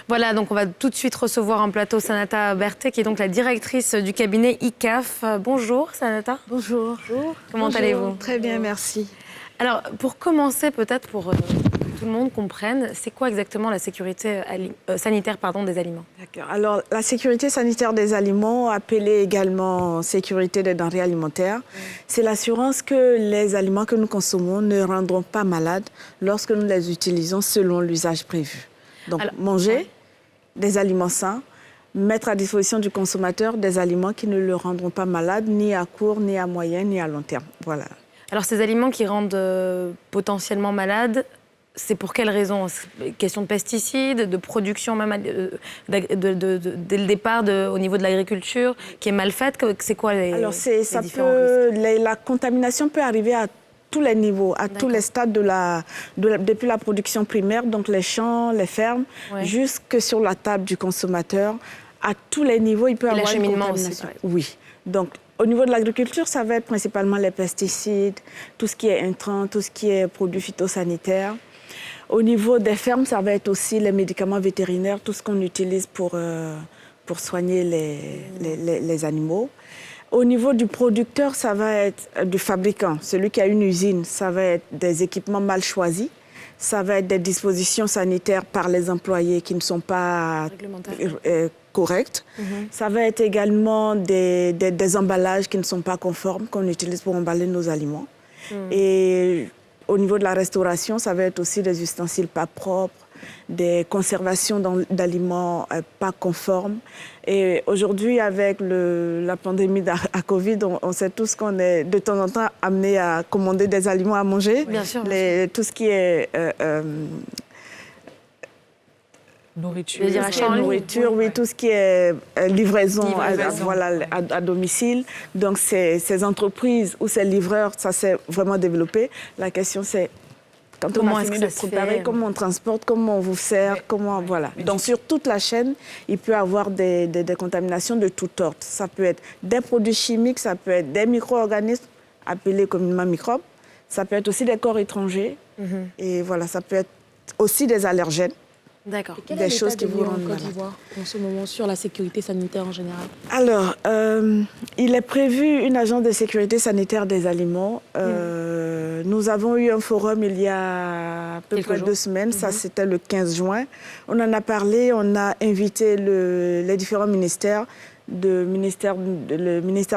Voilà, donc on va tout de suite recevoir en plateau Sanata Berthet, qui est donc la directrice du cabinet ICAF. Bonjour Sanata. Bonjour. Comment allez-vous? Très bien, merci. Alors, pour commencer, peut-être pour que tout le monde comprenne, c'est quoi exactement la sécurité sanitaire des aliments? D'accord. Alors, la sécurité sanitaire des aliments, appelée également sécurité des denrées alimentaires, c'est l'assurance que les aliments que nous consommons ne rendront pas malades lorsque nous les utilisons selon l'usage prévu. Donc, manger des aliments sains, mettre à disposition du consommateur des aliments qui ne le rendront pas malade, ni à court, ni à moyen, ni à long terme. Voilà. Alors, ces aliments qui rendent potentiellement malades, c'est pour quelles raisons? Question de pesticides, de production même dès le départ au niveau de l'agriculture qui est mal faite. C'est quoi les Alors, différents risques? la contamination peut arriver à tous les niveaux, à tous les stades depuis la production primaire, donc les champs, les fermes, jusque sur la table du consommateur. À tous les niveaux, il peut y avoir une contamination. Oui. Donc, au niveau de l'agriculture, ça va être principalement les pesticides, tout ce qui est intrants, tout ce qui est produits phytosanitaires. Au niveau des fermes, ça va être aussi les médicaments vétérinaires, tout ce qu'on utilise pour soigner les animaux. Au niveau du producteur, ça va être du fabricant, celui qui a une usine, ça va être des équipements mal choisis. Ça va être des dispositions sanitaires par les employés qui ne sont pas correctes. Ça va être également des emballages qui ne sont pas conformes, qu'on utilise pour emballer nos aliments. Et au niveau de la restauration, ça va être aussi des ustensiles pas propres, des conservations d'aliments pas conformes. Et aujourd'hui, avec la pandémie à Covid, on sait tous qu'on est de temps en temps amené à commander des aliments à manger. Bien sûr. Tout ce qui est nourriture, oui, tout ce qui est livraison. À domicile. Donc, ces entreprises ou ces livreurs, ça s'est vraiment développé. La question, c'est quand on a fini de préparer, comment on transporte, comment on vous sert, voilà. Donc, sur toute la chaîne, il peut y avoir des contaminations de toutes sortes. Ça peut être des produits chimiques, ça peut être des micro-organismes appelés communément microbes. Ça peut être aussi des corps étrangers. Et voilà, ça peut être aussi des allergènes. D'accord. Des choses qui vous rendent malade. Côte d'Ivoire en ce moment sur la sécurité sanitaire en général? Alors, il est prévu une agence de sécurité sanitaire des aliments. Nous avons eu un forum il y a à peu près 2 semaines. Ça, c'était le 15 juin. On en a parlé, on a invité les différents ministères. Le ministère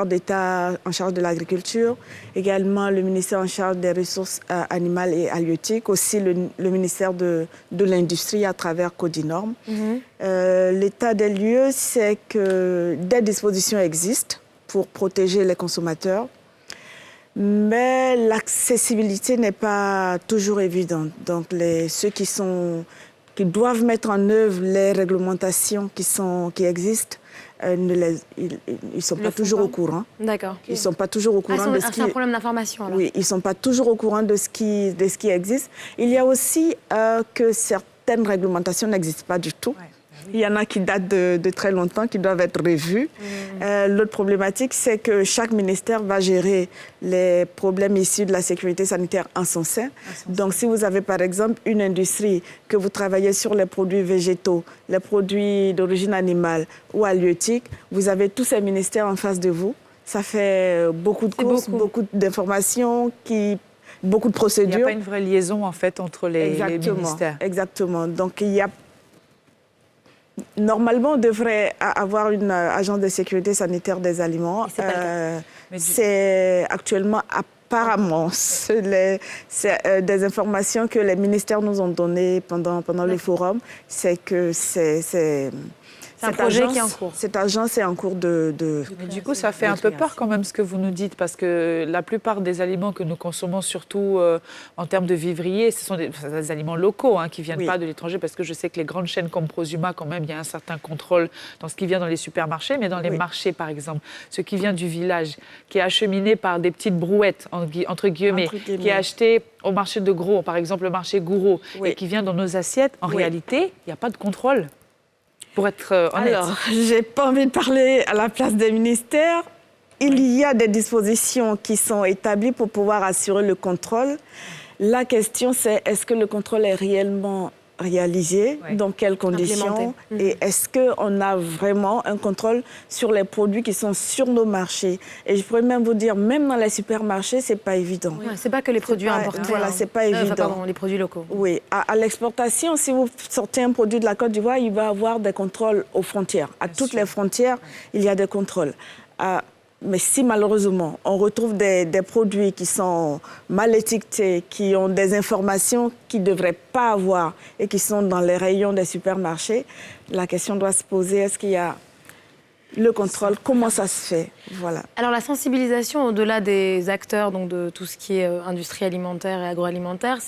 d'État en charge de l'agriculture, également le ministère en charge des ressources animales et halieutiques, aussi le ministère de l'Industrie à travers Codinorm. L'état des lieux, c'est que des dispositions existent pour protéger les consommateurs, mais l'accessibilité n'est pas toujours évidente. Donc ceux qui doivent mettre en œuvre les réglementations qui existent, ils ne sont pas toujours au courant. D'accord. Ils ne sont pas toujours au courant de ce qui... C'est un problème d'information, alors. Oui, ils ne sont pas toujours au courant de ce qui existe. Il y a aussi que certaines réglementations n'existent pas du tout. Il y en a qui datent de très longtemps, qui doivent être revues. L'autre problématique, c'est que chaque ministère va gérer les problèmes issus de la sécurité sanitaire en son sein. Donc, si vous avez, par exemple, une industrie que vous travaillez sur les produits végétaux, les produits d'origine animale ou halieutique, vous avez tous ces ministères en face de vous. Ça fait beaucoup de courses, beaucoup d'informations, beaucoup de procédures. Il n'y a pas une vraie liaison, en fait, entre les ministères. Exactement. Donc, normalement, on devrait avoir une agence de sécurité sanitaire des aliments. C'est actuellement, apparemment, c'est des informations que les ministères nous ont données pendant le forum. C'est que c'est un projet qui est en cours. Cette agence est en cours de Mais du coup, ça fait un peu peur quand même ce que vous nous dites, parce que la plupart des aliments que nous consommons, surtout en termes de vivriers, ce sont des aliments locaux qui ne viennent pas de l'étranger, parce que je sais que les grandes chaînes comme Prosuma, quand même, il y a un certain contrôle dans ce qui vient dans les supermarchés, mais dans les marchés, par exemple, ce qui vient du village, qui est acheminé par des petites brouettes, entre guillemets, qui est acheté au marché de gros, par exemple le marché Gouraud, et qui vient dans nos assiettes, en réalité, il n'y a pas de contrôle. Pour être honnête. Alors, je n'ai pas envie de parler à la place des ministères. Il y a des dispositions qui sont établies pour pouvoir assurer le contrôle. La question, c'est est-ce que le contrôle est réellement réalisés, dans quelles conditions, et est-ce qu'on a vraiment un contrôle sur les produits qui sont sur nos marchés. Et je pourrais même vous dire, même dans les supermarchés, c'est pas évident. Oui. C'est pas que les produits importés. Voilà, c'est pas évident. Pardon, les produits locaux. Oui, à l'exportation, si vous sortez un produit de la Côte d'Ivoire, il va y avoir des contrôles aux frontières. À toutes les frontières, il y a des contrôles. Mais si malheureusement, on retrouve des produits qui sont mal étiquetés, qui ont des informations qu'ils ne devraient pas avoir et qui sont dans les rayons des supermarchés, la question doit se poser, est-ce qu'il y a le contrôle, comment ça se fait? Voilà. Alors la sensibilisation au-delà des acteurs, donc de tout ce qui est industrie alimentaire et agroalimentaire,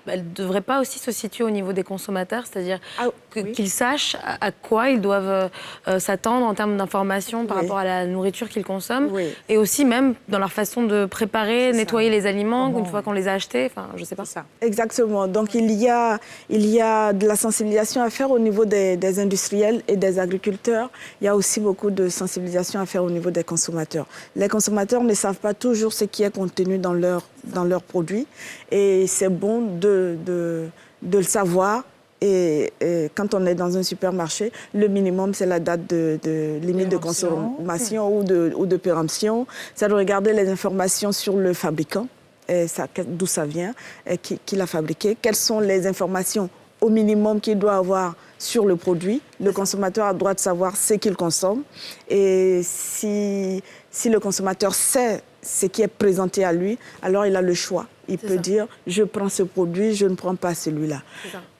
elle ne devrait pas aussi se situer au niveau des consommateurs, c'est-à-dire qu'ils sachent à quoi ils doivent s'attendre en termes d'informations par rapport à la nourriture qu'ils consomment, et aussi même dans leur façon de préparer, nettoyer les aliments une fois qu'on les a achetés, enfin je sais pas. Ça. Exactement, donc il y a de la sensibilisation à faire au niveau des industriels et des agriculteurs, il y a aussi beaucoup de sensibilisation à faire au niveau des consommateurs. Les consommateurs ne savent pas toujours ce qui est contenu dans leurs produits et c'est bon de le savoir. Et quand on est dans un supermarché, le minimum, c'est la date de limite de consommation ou de péremption. C'est de regarder les informations sur le fabricant, d'où ça vient, qui l'a fabriqué, quelles sont les informations au minimum qu'il doit avoir sur le produit. Le consommateur a le droit de savoir ce qu'il consomme. Et si le consommateur sait ce qui est présenté à lui, alors il a le choix. Il peut dire, je prends ce produit, je ne prends pas celui-là.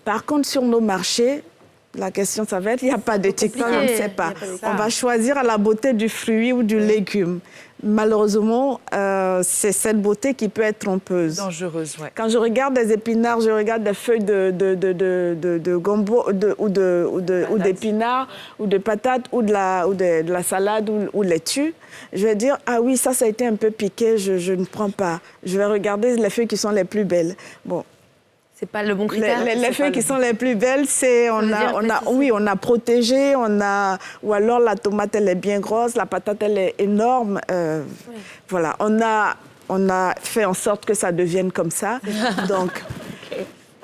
Par contre, sur nos marchés, la question, ça va être, il n'y a pas d'étiquetage, on ne sait pas. On va choisir à la beauté du fruit ou du légume. Malheureusement, c'est cette beauté qui peut être trompeuse. Dangereuse, oui. Quand je regarde des épinards, je regarde des feuilles de gombo ou d'épinards, ou de patates, ou de la salade, ou laitue. Je vais dire, ah oui, ça a été un peu piqué, je ne prends pas. Je vais regarder les feuilles qui sont les plus belles. Bon. C'est pas le bon critère. Les feuilles qui sont les plus belles, c'est on a protégé, ou alors la tomate elle est bien grosse, la patate elle est énorme. Voilà, on a fait en sorte que ça devienne comme ça. Donc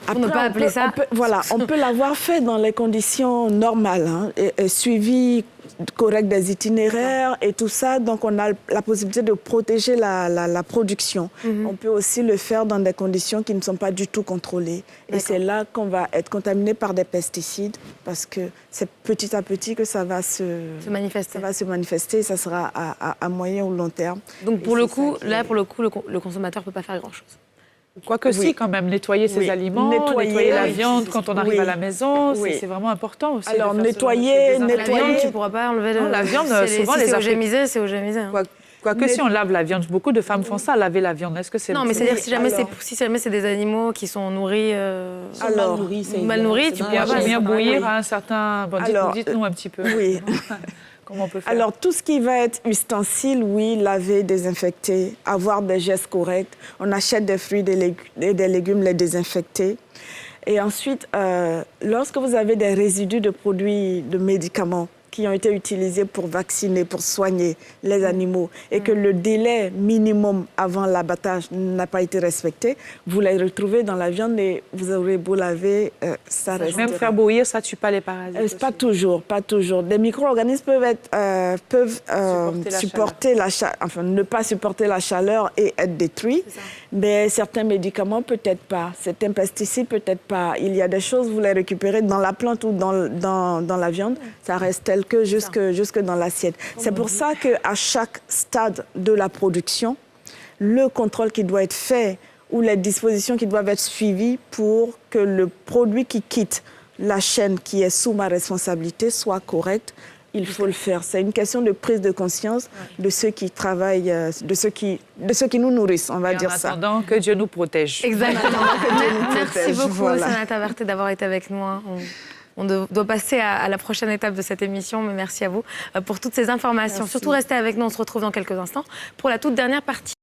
on ne peut pas appeler ça. On peut l'avoir fait dans les conditions normales, et suivi correct des itinéraires et tout ça. Donc, on a la possibilité de protéger la production. On peut aussi le faire dans des conditions qui ne sont pas du tout contrôlées. Et c'est là qu'on va être contaminé par des pesticides parce que c'est petit à petit que ça va se manifester. Ça va se manifester et ça sera à moyen ou long terme. Donc, pour le coup, le consommateur ne peut pas faire grand-chose. Quoique si, quand même, nettoyer ses aliments, nettoyer la viande quand on arrive à la maison, c'est vraiment important aussi. Alors, nettoyer... La viande, tu ne pourras pas enlever... Non, la viande, souvent, les Africains... C'est eugémisé. Quoique si on lave la viande, beaucoup de femmes font ça, laver la viande. Est-ce que c'est... Non, mais c'est-à-dire si jamais c'est des animaux qui sont nourris... mal nourris, tu pourras pas... bien bouillir à un certain... Bon, dites-nous un petit peu. Oui. Comment on peut faire? Alors, tout ce qui va être ustensile, oui, laver, désinfecter, avoir des gestes corrects. On achète des fruits et des légumes, les désinfecter. Et ensuite, lorsque vous avez des résidus de produits, de médicaments qui ont été utilisés pour vacciner, pour soigner les animaux, et que le délai minimum avant l'abattage n'a pas été respecté, vous les retrouvez dans la viande et vous aurez beau laver, ça reste. Même faire bouillir, ça tue pas les parasites? Pas toujours. Des micro-organismes peuvent supporter la chaleur, enfin ne pas supporter la chaleur et être détruits, mais certains médicaments peut-être pas, certains pesticides peut-être pas. Il y a des choses, vous les récupérez dans la plante ou dans la viande, ça reste tel que jusque dans l'assiette. C'est pour ça qu'à chaque stade de la production, le contrôle qui doit être fait ou les dispositions qui doivent être suivies pour que le produit qui quitte la chaîne qui est sous ma responsabilité soit correct, il faut le faire. C'est une question de prise de conscience de ceux qui travaillent, de ceux qui nous nourrissent, on va dire ça. En attendant que Dieu nous protège. Exactement. Merci beaucoup, Sanata Berthé, d'avoir été avec nous. On doit passer à la prochaine étape de cette émission, mais merci à vous pour toutes ces informations. Merci. Surtout, restez avec nous, on se retrouve dans quelques instants pour la toute dernière partie.